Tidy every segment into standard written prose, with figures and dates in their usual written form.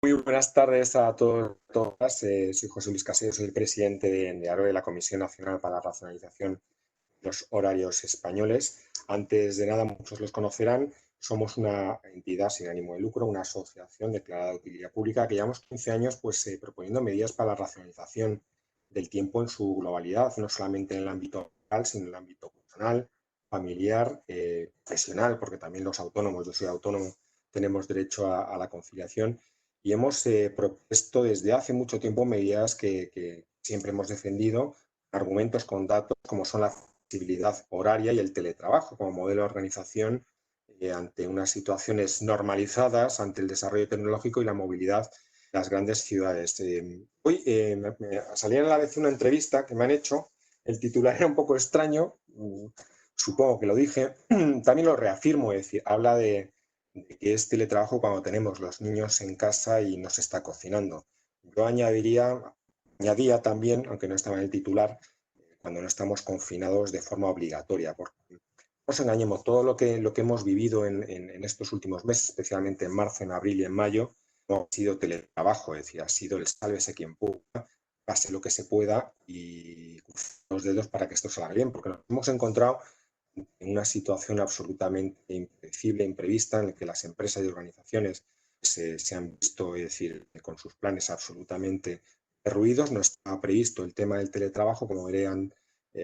Muy buenas tardes a todos y todas. Soy José Luis Casero, soy el presidente de AROE, la Comisión Nacional para la Racionalización de los Horarios Españoles. Antes de nada, muchos los conocerán, somos una entidad sin ánimo de lucro, una asociación declarada de utilidad pública que llevamos 15 años proponiendo medidas para la racionalización del tiempo en su globalidad, no solamente en el ámbito laboral, sino en el ámbito personal, familiar, profesional, porque también los autónomos, yo soy autónomo, tenemos derecho a la conciliación. Y hemos propuesto desde hace mucho tiempo medidas que siempre hemos defendido, argumentos con datos como son la flexibilidad horaria y el teletrabajo como modelo de organización ante unas situaciones normalizadas, ante el desarrollo tecnológico y la movilidad de las grandes ciudades. Hoy me salía en la vez una entrevista que me han hecho, el titular era un poco extraño, supongo que lo dije, también lo reafirmo, es decir, habla de que es teletrabajo cuando tenemos los niños en casa y no se está cocinando. Yo añadía también, aunque no estaba en el titular, cuando no estamos confinados de forma obligatoria, porque no nos engañemos, todo lo que hemos vivido en estos últimos meses, especialmente en marzo, en abril y en mayo, no ha sido teletrabajo, es decir, ha sido el sálvese quien pueda, pase lo que se pueda y los dedos para que esto salga bien, porque nos hemos encontrado en una situación absolutamente impredecible, imprevista, en la que las empresas y organizaciones se han visto, es decir, con sus planes absolutamente derruidos. No estaba previsto el tema del teletrabajo, como verán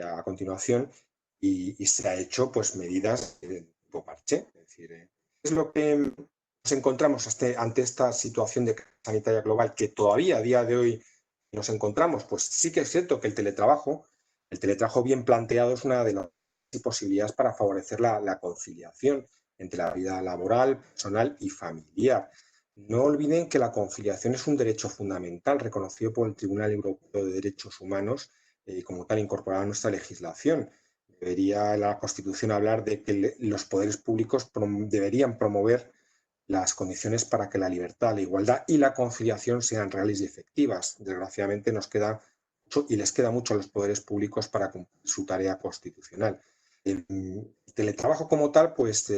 a continuación, y se ha hecho pues medidas de tipo parche. Es decir, es lo que nos encontramos ante esta situación de crisis sanitaria global que todavía a día de hoy nos encontramos. Pues sí que es cierto que el teletrabajo bien planteado es una de las y posibilidades para favorecer la conciliación entre la vida laboral, personal y familiar. No olviden que la conciliación es un derecho fundamental reconocido por el Tribunal Europeo de Derechos Humanos como tal incorporado a nuestra legislación. Debería la Constitución hablar de que los poderes públicos deberían promover las condiciones para que la libertad, la igualdad y la conciliación sean reales y efectivas. Desgraciadamente nos queda mucho y les queda mucho a los poderes públicos para cumplir su tarea constitucional. El teletrabajo como tal, pues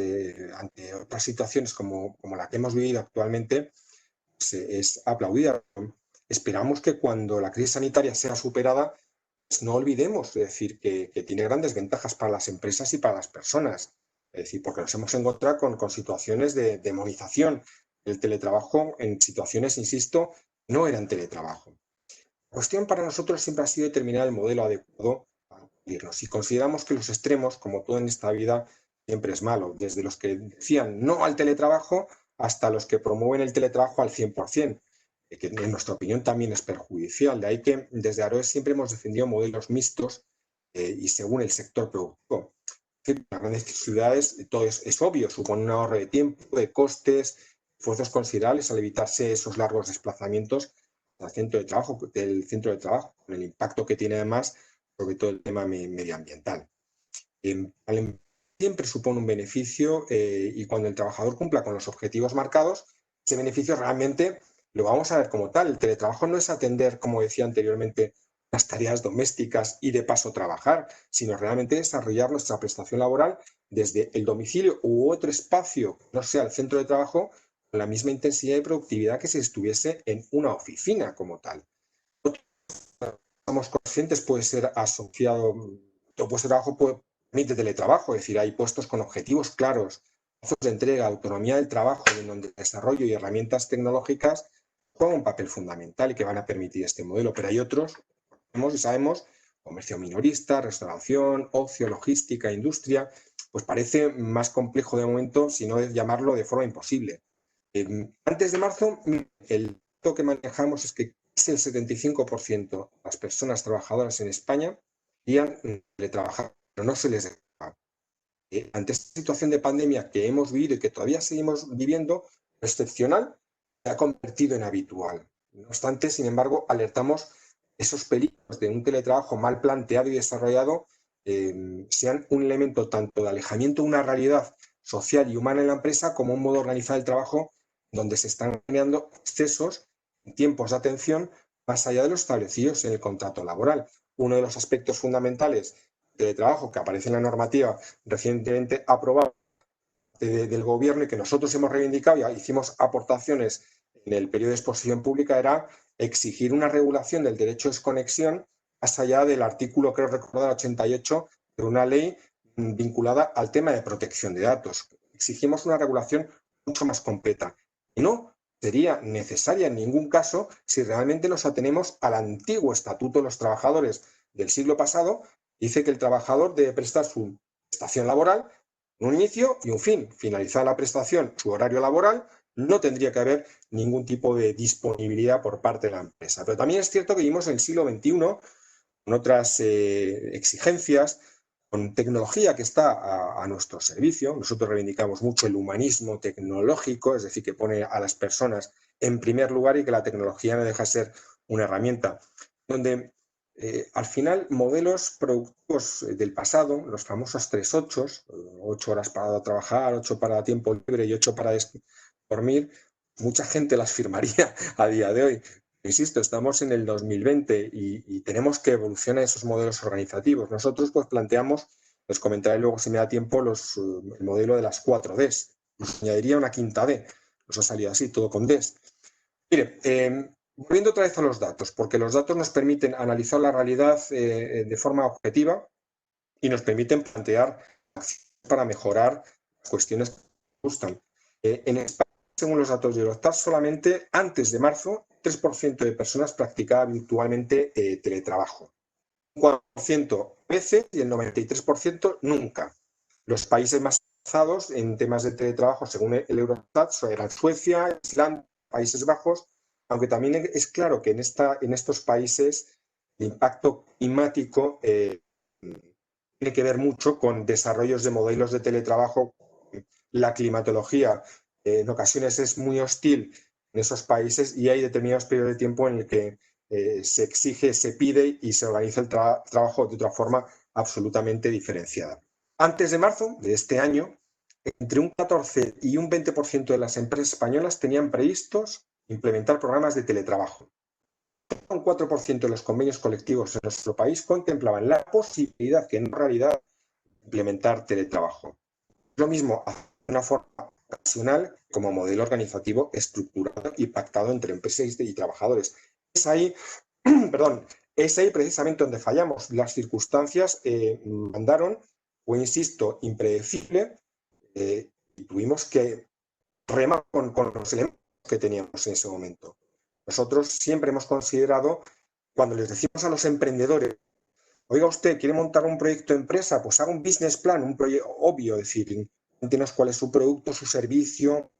ante otras situaciones como la que hemos vivido actualmente, pues, es aplaudida. Esperamos que cuando la crisis sanitaria sea superada, pues no olvidemos, es decir, que tiene grandes ventajas para las empresas y para las personas. Es decir, porque nos hemos encontrado con situaciones de demonización. El teletrabajo en situaciones, insisto, no eran teletrabajo. La cuestión para nosotros siempre ha sido determinar el modelo adecuado para cumplirnos. Y consideramos que los extremos, como todo en esta vida, siempre es malo. Desde los que decían no al teletrabajo hasta los que promueven el teletrabajo al 100%, que en nuestra opinión también es perjudicial. De ahí que desde AROE siempre hemos defendido modelos mixtos y según el sector productivo. En las grandes ciudades todo es obvio, supone un ahorro de tiempo, de costes, esfuerzos considerables al evitarse esos largos desplazamientos del centro de trabajo, con el impacto que tiene además sobre todo el tema medioambiental. Siempre supone un beneficio y cuando el trabajador cumpla con los objetivos marcados, ese beneficio realmente lo vamos a ver como tal. El teletrabajo no es atender, como decía anteriormente, las tareas domésticas y de paso trabajar, sino realmente desarrollar nuestra prestación laboral desde el domicilio u otro espacio, no sea el centro de trabajo, con la misma intensidad y productividad que si estuviese en una oficina como tal. Somos conscientes, puede ser asociado, o puesto de trabajo permite teletrabajo, es decir, hay puestos con objetivos claros, plazos de entrega, autonomía del trabajo, en donde el desarrollo y herramientas tecnológicas juegan un papel fundamental y que van a permitir este modelo, pero hay otros, y sabemos, comercio minorista, restauración, ocio, logística, industria, pues parece más complejo de momento, si no llamarlo de forma imposible. Antes de marzo, el dato que manejamos es que casi el 75% de las personas trabajadoras en España iban a teletrabajar, pero no se les dejaba. Ante esta situación de pandemia que hemos vivido y que todavía seguimos viviendo, lo excepcional se ha convertido en habitual. No obstante, sin embargo, alertamos esos peligros de un teletrabajo mal planteado y desarrollado sean un elemento tanto de alejamiento de una realidad social y humana en la empresa como un modo de organizar el trabajo donde se están creando excesos en tiempos de atención más allá de los establecidos en el contrato laboral. Uno de los aspectos fundamentales del trabajo que aparece en la normativa recientemente aprobada del gobierno y que nosotros hemos reivindicado y hicimos aportaciones en el periodo de exposición pública era exigir una regulación del derecho de desconexión más allá del artículo, creo recordar, 88 de una ley vinculada al tema de protección de datos. Exigimos una regulación mucho más completa. Y no sería necesaria en ningún caso si realmente nos atenemos al antiguo Estatuto de los Trabajadores del siglo pasado. Dice que el trabajador debe prestar su prestación laboral, un inicio y un fin. Finalizada la prestación, su horario laboral, no tendría que haber ningún tipo de disponibilidad por parte de la empresa. Pero también es cierto que vivimos en el siglo XXI con otras exigencias, con tecnología que está a nuestro servicio. Nosotros reivindicamos mucho el humanismo tecnológico, es decir, que pone a las personas en primer lugar y que la tecnología no deja de ser una herramienta, donde al final modelos productivos del pasado, los famosos 3/8, 8 horas para trabajar, 8 para tiempo libre y 8 para dormir, mucha gente las firmaría a día de hoy. Insisto, estamos en el 2020 y tenemos que evolucionar esos modelos organizativos. Nosotros pues planteamos, les comentaré luego si me da tiempo, el modelo de las 4 Ds. Nos añadiría una quinta D. Nos ha salido así, todo con Ds. Mire, volviendo otra vez a los datos, porque los datos nos permiten analizar la realidad de forma objetiva y nos permiten plantear acciones para mejorar las cuestiones que nos gustan. En España, según los datos de Eurostat, solamente antes de marzo, 3% de personas practicaba virtualmente teletrabajo. Un 4% a veces y el 93% nunca. Los países más avanzados en temas de teletrabajo, según el Eurostat, eran Suecia, Islandia, Países Bajos, aunque también es claro que en estos países el impacto climático tiene que ver mucho con desarrollos de modelos de teletrabajo. La climatología en ocasiones es muy hostil en esos países y hay determinados periodos de tiempo en el que se exige, se pide y se organiza el trabajo de otra forma absolutamente diferenciada. Antes de marzo de este año, entre un 14 y un 20% de las empresas españolas tenían previstos implementar programas de teletrabajo. Un 4% de los convenios colectivos en nuestro país contemplaban la posibilidad, que en realidad, de implementar teletrabajo. Lo mismo, de una forma ocasional, como modelo organizativo estructurado y pactado entre empresas y trabajadores. Es ahí, perdón, es ahí precisamente donde fallamos. Las circunstancias mandaron, o insisto, impredecible, y tuvimos que remar con los elementos que teníamos en ese momento. Nosotros siempre hemos considerado, cuando les decimos a los emprendedores, oiga, usted quiere montar un proyecto de empresa, pues haga un business plan, un proyecto obvio, es decir, cuéntenos cuál es su producto, su servicio,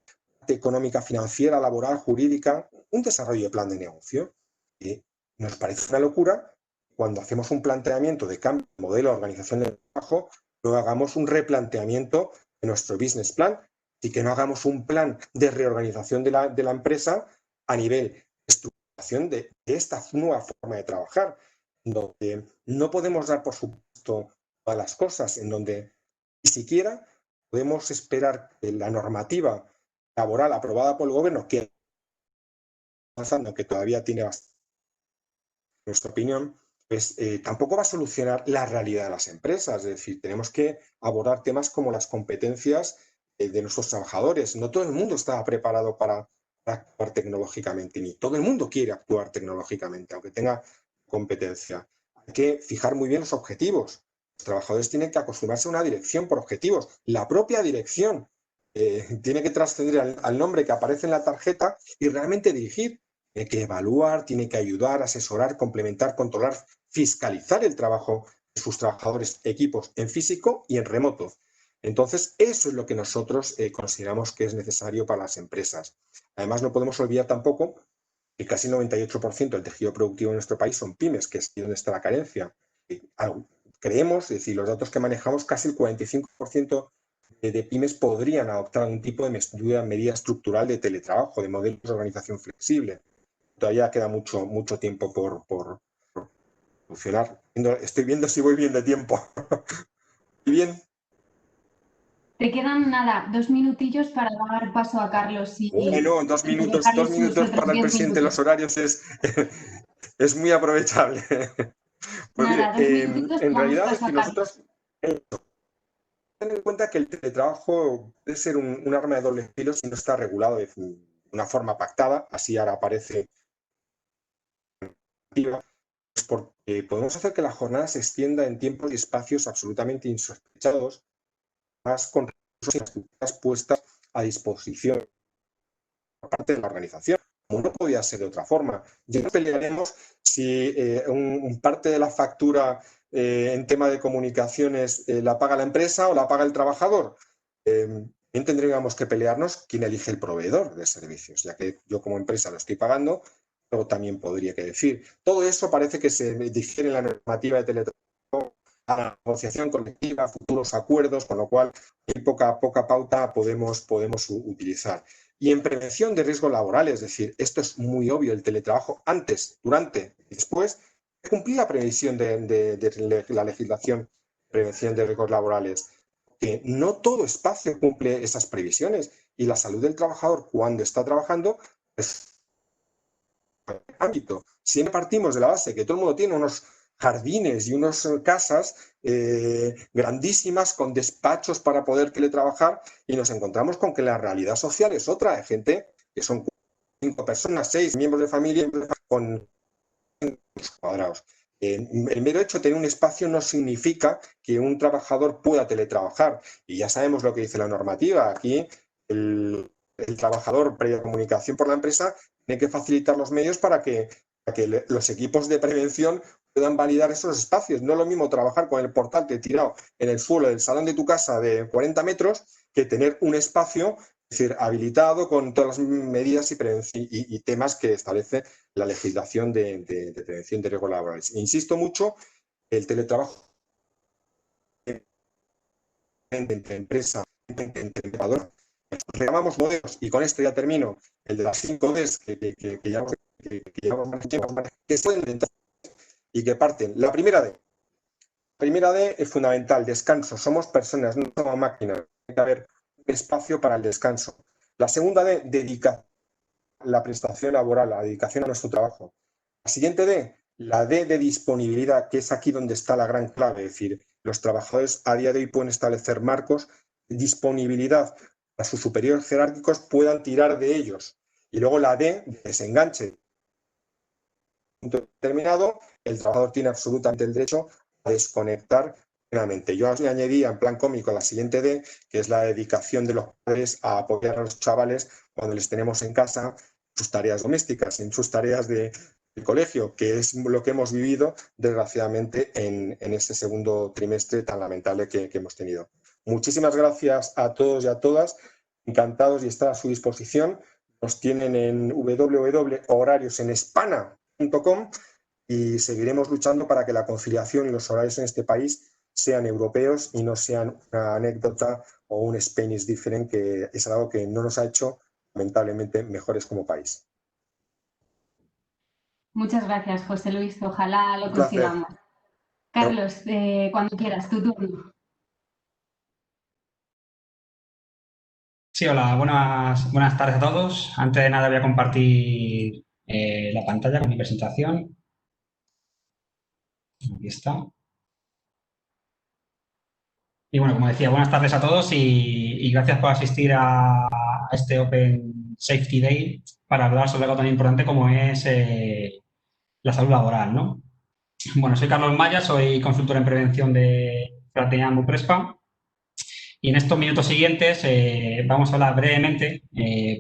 económica, financiera, laboral, jurídica, un desarrollo de plan de negocio. Y nos parece una locura cuando hacemos un planteamiento de cambio de modelo de organización del trabajo, no hagamos un replanteamiento de nuestro business plan y que no hagamos un plan de reorganización de la empresa a nivel de estructuración de esta nueva forma de trabajar, donde no podemos dar por supuesto todas las cosas, en donde ni siquiera podemos esperar que la normativa laboral aprobada por el gobierno, que avanzando, que todavía tiene bastante, en nuestra opinión, pues tampoco va a solucionar la realidad de las empresas. Es decir, tenemos que abordar temas como las competencias de nuestros trabajadores. No todo el mundo está preparado para actuar tecnológicamente, ni todo el mundo quiere actuar tecnológicamente, aunque tenga competencia. Hay que fijar muy bien los objetivos. Los trabajadores tienen que acostumbrarse a una dirección por objetivos. La propia dirección tiene que trascender al nombre que aparece en la tarjeta y realmente dirigir. Tiene que evaluar, tiene que ayudar, asesorar, complementar, controlar, fiscalizar el trabajo de sus trabajadores, equipos en físico y en remoto. Entonces, eso es lo que nosotros consideramos que es necesario para las empresas. Además, no podemos olvidar tampoco que casi el 98% del tejido productivo de nuestro país son pymes, que es donde está la carencia. Creemos, es decir, los datos que manejamos, casi el 45% de pymes podrían adoptar algún tipo de medida estructural de teletrabajo, de modelos de organización flexible. Todavía queda mucho tiempo por funcionar. Estoy viendo si voy bien de tiempo. ¿Y bien? Te quedan nada, 2 minutillos para dar paso a Carlos. Bueno, 2 minutos, 2 minutos para el presidente de los horarios es muy aprovechable. Pues nada, mire, 2 minutos en damos realidad paso a nosotros ten en cuenta que el teletrabajo puede ser un arma de doble filo si no está regulado una forma pactada, así ahora aparece, pues porque podemos hacer que la jornada se extienda en tiempos y espacios absolutamente insospechados, más con recursos y infraestructuras puestas a disposición por parte de la organización, como no podía ser de otra forma. Ya no pelearemos si parte de la factura en tema de comunicaciones la paga la empresa o la paga el trabajador. Bien tendríamos que pelearnos quién elige el proveedor de servicios, ya que yo como empresa lo estoy pagando, pero también podría que decir. Todo eso parece que se difiere en la normativa de teletrabajo, a la negociación colectiva, futuros acuerdos, con lo cual hay poca pauta podemos utilizar. Y en prevención de riesgos laborales, es decir, esto es muy obvio, el teletrabajo antes, durante y después, cumplir la previsión de la legislación de prevención de riesgos laborales, que no todo espacio cumple esas previsiones y la salud del trabajador cuando está trabajando es ámbito. Siempre partimos de la base que todo el mundo tiene unos jardines y unas casas grandísimas con despachos para poder teletrabajar y nos encontramos con que la realidad social es otra. Hay gente que son 5 personas, 6 miembros de familia con cuadrados. El mero hecho de tener un espacio no significa que un trabajador pueda teletrabajar. Y ya sabemos lo que dice la normativa. Aquí el trabajador, previa comunicación por la empresa, tiene que facilitar los medios para que los equipos de prevención puedan validar esos espacios. No es lo mismo trabajar con el portátil tirado en el suelo del salón de tu casa de 40 metros que tener un espacio, es decir, habilitado con todas las medidas y temas que establece la legislación de prevención de riesgos laborales. Insisto mucho, el teletrabajo entre empresa, entre empleador, reclamamos modelos, y con esto ya termino, el de las 5 Ds que llevamos más tiempo, que pueden intentar y que parten. La primera D es fundamental, descanso. Somos personas, no somos máquinas. Tiene que haber un espacio para el descanso. La segunda D, dedicación a la prestación laboral, la dedicación a nuestro trabajo. La siguiente D, la D de disponibilidad, que es aquí donde está la gran clave. Es decir, los trabajadores a día de hoy pueden establecer marcos de disponibilidad para sus superiores jerárquicos puedan tirar de ellos. Y luego la D de desenganche. Determinado, el trabajador tiene absolutamente el derecho a desconectar plenamente. Yo le añadía en plan cómico la siguiente D, que es la dedicación de los padres a apoyar a los chavales cuando les tenemos en casa sus tareas domésticas, en sus tareas de colegio, que es lo que hemos vivido desgraciadamente en este segundo trimestre tan lamentable que hemos tenido. Muchísimas gracias a todos y a todas, encantados y estar a su disposición. Nos tienen en www.horariosenespana.com y seguiremos luchando para que la conciliación y los horarios en este país sean europeos y no sean una anécdota o un Spain is different, que es algo que no nos ha hecho lamentablemente mejores como país. Muchas gracias, José Luis. Ojalá lo consigamos. Carlos, cuando quieras, tu turno. Sí, hola, buenas tardes a todos. Antes de nada voy a compartir la pantalla con mi presentación. Aquí está. Y bueno, como decía, buenas tardes a todos y gracias por asistir a este Open Safety Day para hablar sobre algo tan importante como es la salud laboral, ¿no? Bueno, soy Carlos Maya, soy consultor en prevención de Fraternidad Muprespa. Y en estos minutos siguientes vamos a hablar brevemente,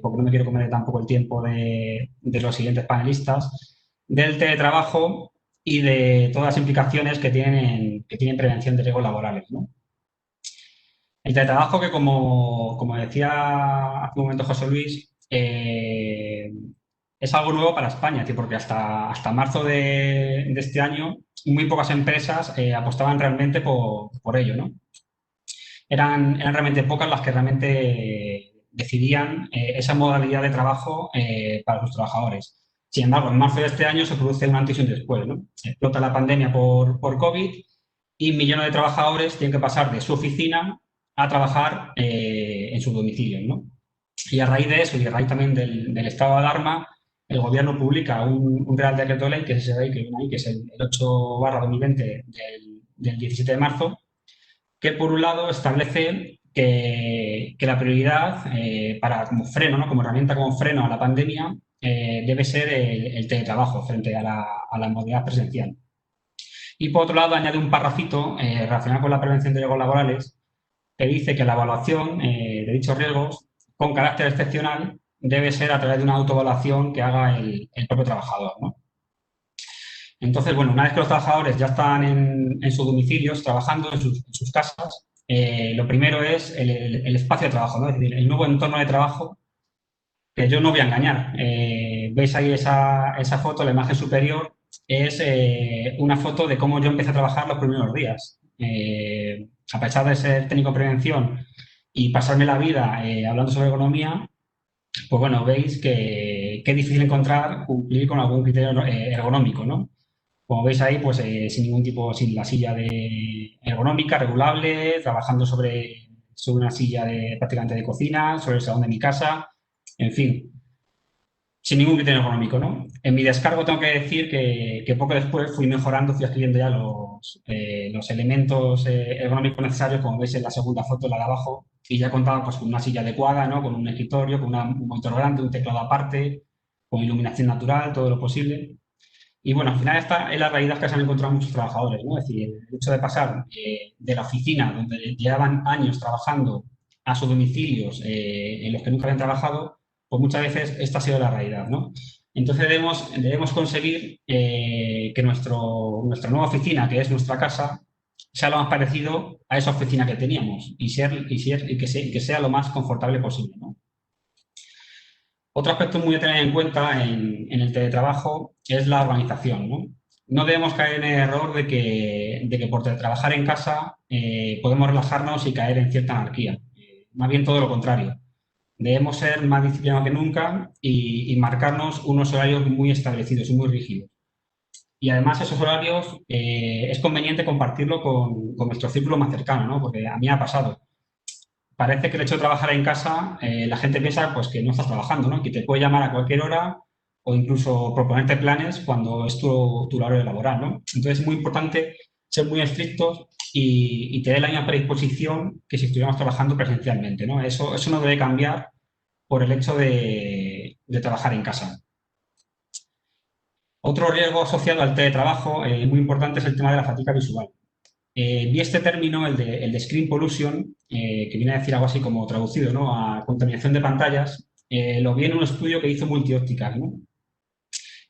porque no me quiero comer tampoco el tiempo de los siguientes panelistas, del teletrabajo y de todas las implicaciones que tienen prevención de riesgos laborales, ¿no? El teletrabajo que, como decía hace un momento José Luis, es algo nuevo para España, porque hasta marzo de este año muy pocas empresas apostaban realmente por ello, ¿no? Eran realmente pocas las que realmente decidían esa modalidad de trabajo para los trabajadores. Sin embargo, en marzo de este año se produce un antes y un después, ¿no? Explota la pandemia por COVID y millones de trabajadores tienen que pasar de su oficina a trabajar en sus domicilios, ¿no? Y a raíz de eso y a raíz también del estado de alarma, el Gobierno publica un Real Decreto Ley, que es ese ley que viene ahí, que es el 8/2020 del 17 de marzo, que por un lado establece que la prioridad como freno, ¿no? Como herramienta como freno a la pandemia, debe ser el teletrabajo frente a la modalidad presencial. Y por otro lado, añade un parrafito relacionado con la prevención de riesgos laborales que dice que la evaluación de dichos riesgos con carácter excepcional debe ser a través de una autoevaluación que haga el propio trabajador, ¿no? Entonces, bueno, una vez que los trabajadores ya están en sus domicilios, trabajando en sus casas, lo primero es el espacio de trabajo, ¿no? Es decir, el nuevo entorno de trabajo, que yo no voy a engañar. Veis ahí esa foto, la imagen superior, es una foto de cómo yo empecé a trabajar los primeros días. A pesar de ser técnico de prevención y pasarme la vida hablando sobre economía, pues bueno, veis que es difícil encontrar cumplir con algún criterio ergonómico, ¿no? Como veis ahí, pues sin la silla ergonómica, regulable, trabajando sobre una silla prácticamente de cocina, sobre el salón de mi casa, en fin, sin ningún criterio ergonómico, ¿no? En mi descargo tengo que decir que poco después fui mejorando, fui adquiriendo ya los elementos ergonómicos necesarios, como veis en la segunda foto, la de abajo, y ya contaba pues, con una silla adecuada, ¿no? Con un escritorio, con un monitor grande, un teclado aparte, con iluminación natural, todo lo posible. Y bueno, al final esta es la realidad que se han encontrado muchos trabajadores, ¿no? Es decir, el hecho de pasar de la oficina, donde llevaban años trabajando, a sus domicilios en los que nunca habían trabajado, pues muchas veces esta ha sido la realidad, ¿no? Entonces debemos conseguir que nuestra nueva oficina, que es nuestra casa, sea lo más parecido a esa oficina que teníamos y que sea lo más confortable posible, ¿no? Otro aspecto muy a tener en cuenta en el teletrabajo es la organización, ¿no? No debemos caer en el error de que por trabajar en casa podemos relajarnos y caer en cierta anarquía. Más bien todo lo contrario. Debemos ser más disciplinados que nunca y marcarnos unos horarios muy establecidos y muy rígidos. Y además esos horarios es conveniente compartirlo con nuestro círculo más cercano, ¿no? Porque a mí me ha pasado. Parece que el hecho de trabajar en casa, la gente piensa pues, que no estás trabajando, ¿no? Que te puede llamar a cualquier hora o incluso proponerte planes cuando es tu horario laboral, ¿no? Entonces es muy importante ser muy estrictos y tener la misma predisposición que si estuviéramos trabajando presencialmente, ¿no? Eso no debe cambiar por el hecho de trabajar en casa. Otro riesgo asociado al teletrabajo muy importante es el tema de la fatiga visual. Vi este término, el de screen pollution, que viene a decir algo así como traducido, ¿no? A contaminación de pantallas, lo vi en un estudio que hizo Multiópticas, ¿no?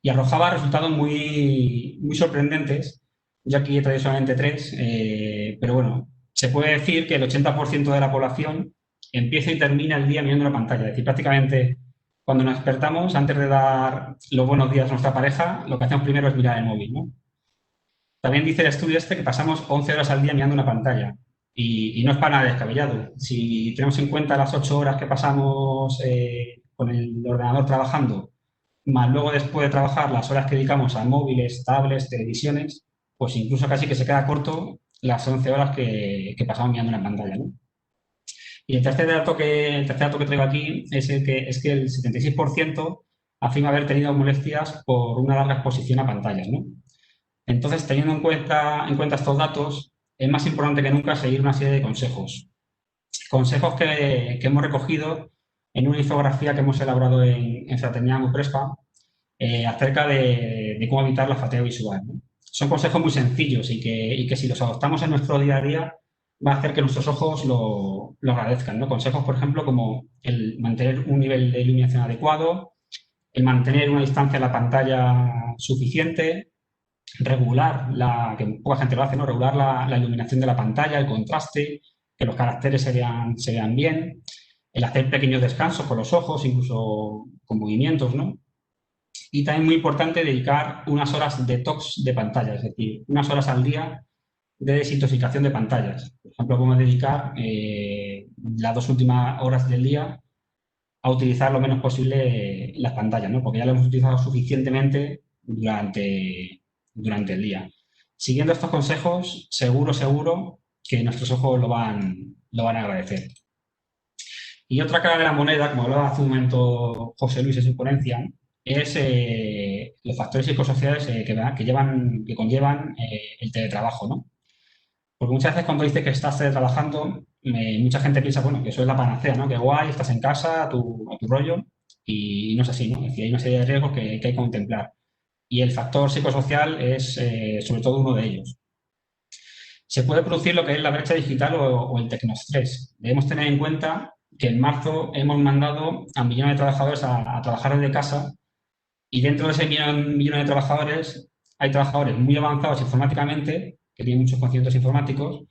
Y arrojaba resultados muy sorprendentes. Yo aquí he traído solamente 3, pero bueno, se puede decir que el 80% de la población empieza y termina el día mirando la pantalla. Es decir, prácticamente cuando nos despertamos, antes de dar los buenos días a nuestra pareja, lo que hacemos primero es mirar el móvil, ¿no? También dice el estudio que pasamos 11 horas al día mirando una pantalla y no es para nada descabellado. Si tenemos en cuenta las 8 horas que pasamos con el ordenador trabajando, más luego después de trabajar las horas que dedicamos a móviles, tablets, televisiones, pues incluso casi que se queda corto las 11 horas que pasamos mirando una pantalla, ¿no? Y el tercer dato que traigo aquí es que el 76% afirma haber tenido molestias por una larga exposición a pantallas, ¿no? Entonces, teniendo en cuenta estos datos, es más importante que nunca seguir una serie de consejos. Consejos que hemos recogido en una infografía que hemos elaborado en Fraternidad Muprespa acerca de cómo evitar la fatiga visual, ¿no? Son consejos muy sencillos y que si los adoptamos en nuestro día a día va a hacer que nuestros ojos lo agradezcan, ¿no? Consejos, por ejemplo, como el mantener un nivel de iluminación adecuado, el mantener una distancia a la pantalla suficiente, regular, que poca gente lo hace, ¿no? Regular la iluminación de la pantalla, el contraste, que los caracteres se vean bien, el hacer pequeños descansos con los ojos, incluso con movimientos, ¿no? Y también muy importante dedicar unas horas detox de pantalla, es decir, unas horas al día de desintoxicación de pantallas. Por ejemplo, podemos dedicar las 2 últimas horas del día a utilizar lo menos posible las pantallas, ¿no? Porque ya lo hemos utilizado suficientemente durante el día. Siguiendo estos consejos, seguro que nuestros ojos lo van a agradecer. Y otra cara de la moneda, como hablaba hace un momento José Luis en su ponencia, es los factores psicosociales que conllevan el teletrabajo, ¿no? Porque muchas veces cuando dices que estás trabajando, mucha gente piensa, bueno, que eso es la panacea, ¿no? Que guay, estás en casa, a tu rollo, y no es así, ¿no? Es decir, hay una serie de riesgos que hay que contemplar. Y el factor psicosocial es sobre todo uno de ellos. Se puede producir lo que es la brecha digital o el tecnoestrés. Debemos tener en cuenta que en marzo hemos mandado a millones de trabajadores a trabajar desde casa y dentro de ese millón de trabajadores hay trabajadores muy avanzados informáticamente, que tienen muchos conocimientos informáticos,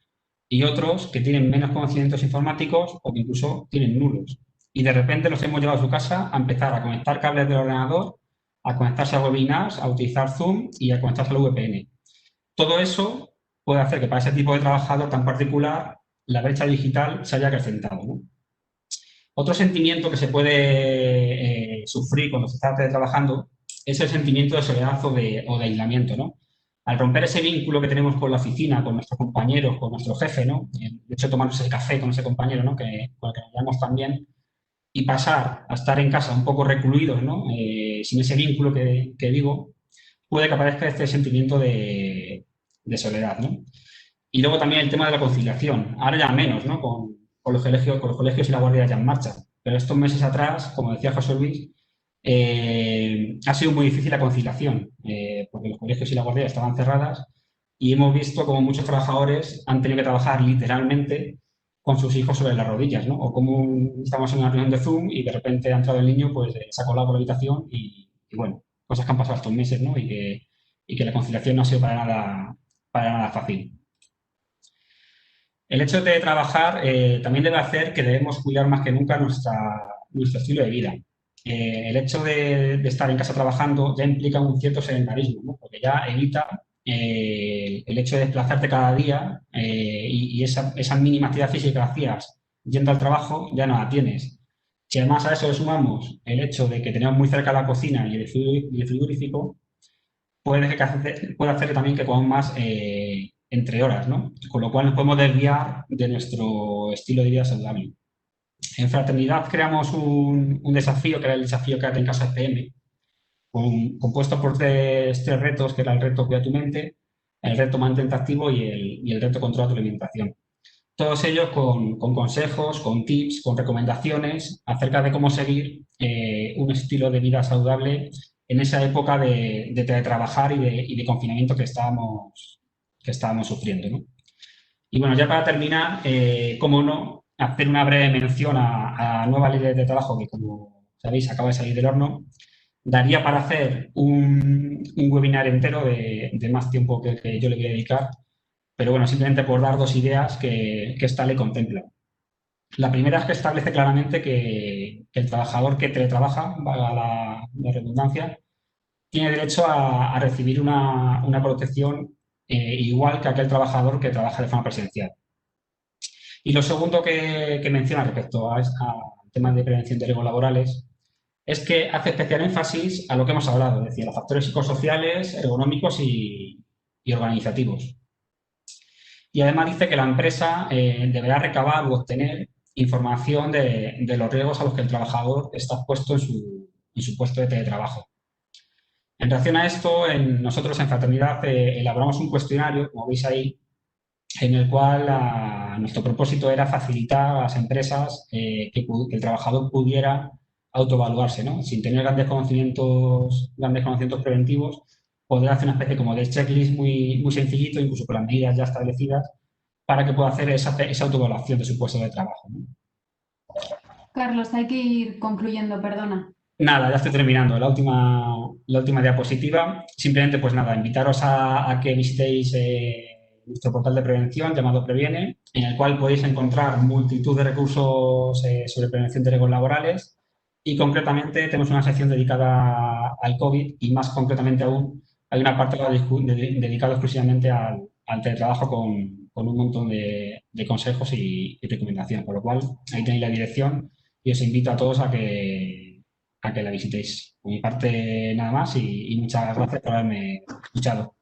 y otros que tienen menos conocimientos informáticos o que incluso tienen nulos. Y de repente los hemos llevado a su casa a empezar a conectar cables del ordenador, a conectarse a webinars, a utilizar Zoom y a conectarse a la VPN. Todo eso puede hacer que para ese tipo de trabajador tan particular la brecha digital se haya acrecentado, ¿no? Otro sentimiento que se puede sufrir cuando se está teletrabajando es el sentimiento de soledad o de aislamiento, ¿no? Al romper ese vínculo que tenemos con la oficina, con nuestros compañeros, con nuestro jefe, ¿no? De hecho, tomarnos ese café con ese compañero, ¿no? Con el que nos llevamos tan bien, y pasar a estar en casa un poco recluidos, ¿no? Sin ese vínculo que digo, puede que aparezca este sentimiento de soledad, ¿no? Y luego también el tema de la conciliación. Ahora ya menos, ¿no? Con los colegios y la guardia ya en marcha. Pero estos meses atrás, como decía José Luis, ha sido muy difícil la conciliación, porque los colegios y la guardia estaban cerradas y hemos visto como muchos trabajadores han tenido que trabajar literalmente con sus hijos sobre las rodillas, ¿no? O como estamos en una reunión de Zoom y de repente ha entrado el niño, pues se ha colado por la habitación y bueno, cosas que han pasado estos meses, ¿no? Y que la conciliación no ha sido para nada fácil. El hecho de trabajar también debe hacer que debemos cuidar más que nunca nuestro estilo de vida. El hecho de estar en casa trabajando ya implica un cierto sedentarismo, ¿no? Porque ya evita el hecho de desplazarte cada día y esa mínima actividad física que hacías yendo al trabajo ya no la tienes. Si además a eso le sumamos el hecho de que tenemos muy cerca la cocina y el frigorífico, puede hacer también que comamos más entre horas, ¿no? Con lo cual nos podemos desviar de nuestro estilo de vida saludable. En Fraternidad creamos un desafío, que era el desafío Quédate en casa FM, compuesto por tres retos, que era el reto Cuida tu mente, el reto Mantente activo y el reto Controla tu alimentación. Todos ellos con consejos, con tips, con recomendaciones acerca de cómo seguir un estilo de vida saludable en esa época de teletrabajar y de confinamiento que estábamos sufriendo, ¿no? Y bueno, ya para terminar, cómo no, hacer una breve mención a nueva ley de trabajo que, como sabéis, acaba de salir del horno. Daría para hacer un webinar entero de más tiempo que yo le voy a dedicar, pero bueno, simplemente por dar dos ideas que esta ley contempla. La primera es que establece claramente que el trabajador que teletrabaja, valga la redundancia, tiene derecho a recibir una protección igual que aquel trabajador que trabaja de forma presencial. Y lo segundo que menciona respecto a temas de prevención de riesgos laborales es que hace especial énfasis a lo que hemos hablado, es decir, a los factores psicosociales, ergonómicos y organizativos. Y además dice que la empresa deberá recabar u obtener información de los riesgos a los que el trabajador está expuesto en su puesto de teletrabajo. En relación a esto, nosotros en Fraternidad elaboramos un cuestionario, como veis ahí, en el cual nuestro propósito era facilitar a las empresas que el trabajador pudiera autoevaluarse, ¿no? Sin tener grandes conocimientos preventivos, poder hacer una especie como de checklist muy, muy sencillito, incluso con las medidas ya establecidas, para que pueda hacer esa autoevaluación de su puesto de trabajo, ¿no? Carlos, hay que ir concluyendo, perdona. Nada, ya estoy terminando. La última diapositiva. Simplemente, pues nada, invitaros a que visitéis nuestro portal de prevención llamado Previene, en el cual podéis encontrar multitud de recursos sobre prevención de riesgos laborales y concretamente tenemos una sección dedicada al COVID y más concretamente aún hay un apartado dedicado exclusivamente al teletrabajo con un montón de consejos y recomendaciones, por lo cual ahí tenéis la dirección y os invito a todos a que la visitéis. Por mi parte, nada más y muchas gracias por haberme escuchado.